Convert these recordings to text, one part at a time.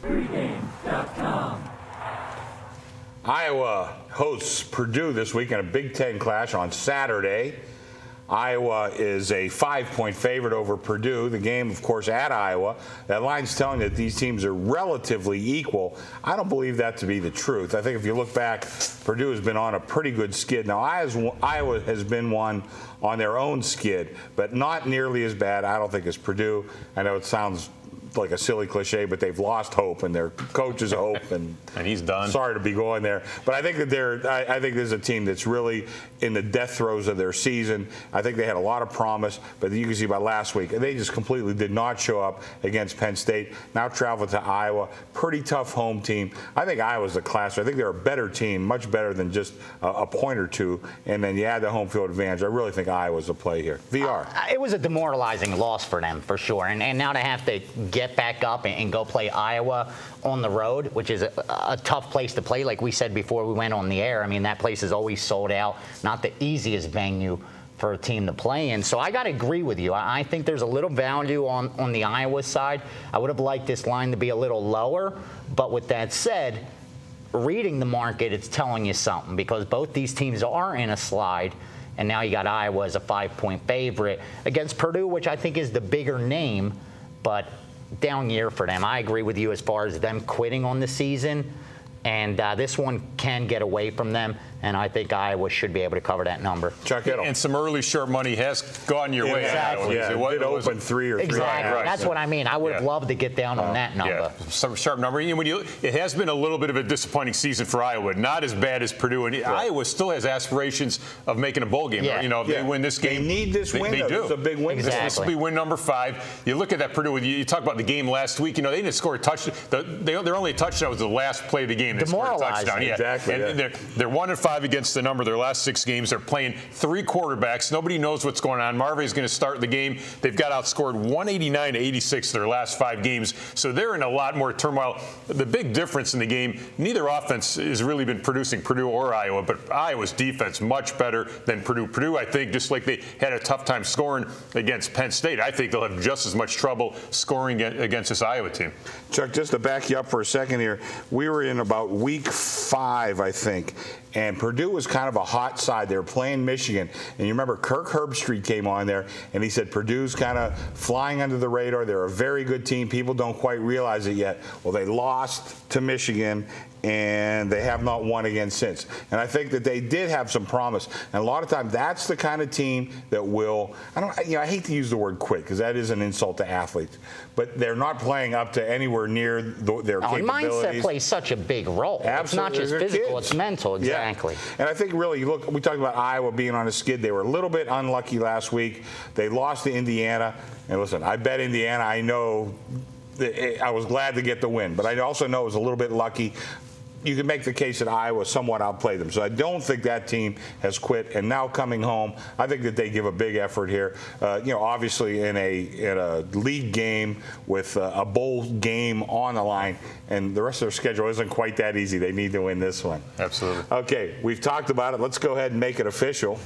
Pregame.com. Iowa hosts Purdue this week in a Big Ten clash on Saturday. Iowa is a 5-point favorite over Purdue. The game, of course, at Iowa. That line's telling that these teams are relatively equal. I don't believe that to be the truth. I think if you look back, Purdue has been on a pretty good skid. Now, Iowa has been one on their own skid, but not nearly as bad, I don't think, as Purdue. I know it sounds like a silly cliche, but they've lost hope, and their coach is hope, and he's done. Sorry to be going there, but I think that I think there's a team that's really in the death throes of their season. I think they had a lot of promise, but you can see by last week they just completely did not show up against Penn State. Now travel to Iowa, pretty tough home team. I think Iowa's the class. I think they're a better team, much better than just a point or two. And then you add the home field advantage. I really think Iowa's a play here. VR. It was a demoralizing loss for them for sure, and now to have to get back up and go play Iowa on the road, which is a tough place to play. Like we said before we went on the air, I mean, that place is always sold out. Not the easiest venue for a team to play in. So I got to agree with you. I think there's a little value on the Iowa side. I would have liked this line to be a little lower. But with that said, reading the market, it's telling you something, because both these teams are in a slide. And now you got Iowa as a 5-point favorite against Purdue, which I think is the bigger name, but down year for them. I agree with you as far as them quitting on the season. And this one can get away from them, and I think Iowa should be able to cover that number. Chuck Edel. And some early sharp money has gone your way. Exactly. Yeah, it opened 3 or 3. Exactly. Right. That's what I mean. I would have loved to get down on that number. Yeah, some sharp number. And it has been a little bit of a disappointing season for Iowa. Not as bad as Purdue. And Iowa still has aspirations of making a bowl game. Yeah. You know, if they win this game, they need this win. They do. It's a big win. Exactly. This will be win number 5. You look at that Purdue. You talk about the game last week. You know, they didn't score a touchdown. Their only touchdown was the last play of the game. They scored a touchdown. Yeah. Exactly. And they're 1-5 against the number. Their last 6 games, they're playing 3 quarterbacks. Nobody knows what's going on. Marvey's going to start the game. They've got outscored 189-86 their last 5 games. So they're in a lot more turmoil. The big difference in the game, neither offense has really been producing, Purdue or Iowa, but Iowa's defense much better than Purdue. Purdue, I think, just like they had a tough time scoring against Penn State, I think they'll have just as much trouble scoring against this Iowa team. Chuck, just to back you up for a second here, we were in about week 5, I think, and Purdue was kind of a hot side. They were playing Michigan, and you remember Kirk Herbstreit came on there, and he said Purdue's kind of flying under the radar. They're a very good team. People don't quite realize it yet. Well, they lost to Michigan, and they have not won again since. And I think that they did have some promise. And a lot of times, that's the kind of team that will. I hate to use the word quit, because that is an insult to athletes, but they're not playing up to anywhere near their capabilities. Mindset plays such a big role. Absolutely. It's not just physical; it's mental. Exactly. Yeah. And I think really, look, we talked about Iowa being on a skid. They were a little bit unlucky last week. They lost to Indiana. And listen, I bet Indiana. I know. I was glad to get the win, but I also know it was a little bit lucky. You can make the case that Iowa somewhat outplayed them. So I don't think that team has quit. And now coming home, I think that they give a big effort here. Obviously in a league game with a bowl game on the line, and the rest of their schedule isn't quite that easy. They need to win this one. Absolutely. Okay, we've talked about it. Let's go ahead and make it official.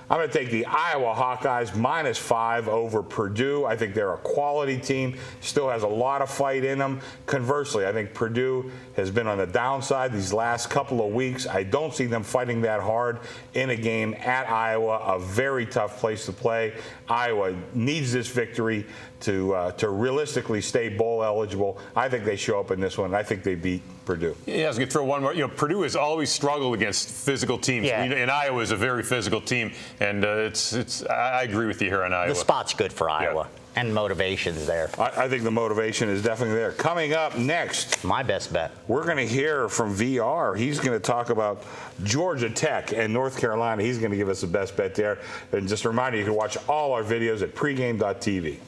I'm going to take the Iowa Hawkeyes -5 over Purdue. I think they're a quality team, still has a lot of fight in them. Conversely, I think Purdue has been on the downside these last couple of weeks. I don't see them fighting that hard in a game at Iowa, a very tough place to play. Iowa needs this victory to realistically stay bowl eligible. I think they show up in this one. I think they beat Purdue. Yeah, I was going to throw one more. Purdue has always struggled against physical teams. Yeah. And Iowa is a very physical team, and I agree with you here on Iowa. The spot's good for Iowa, and motivation's there. I think the motivation is definitely there. Coming up next, My best bet. we're going to hear from VR. He's going to talk about Georgia Tech and North Carolina. He's going to give us the best bet there. And just a reminder, you can watch all our videos at pregame.tv.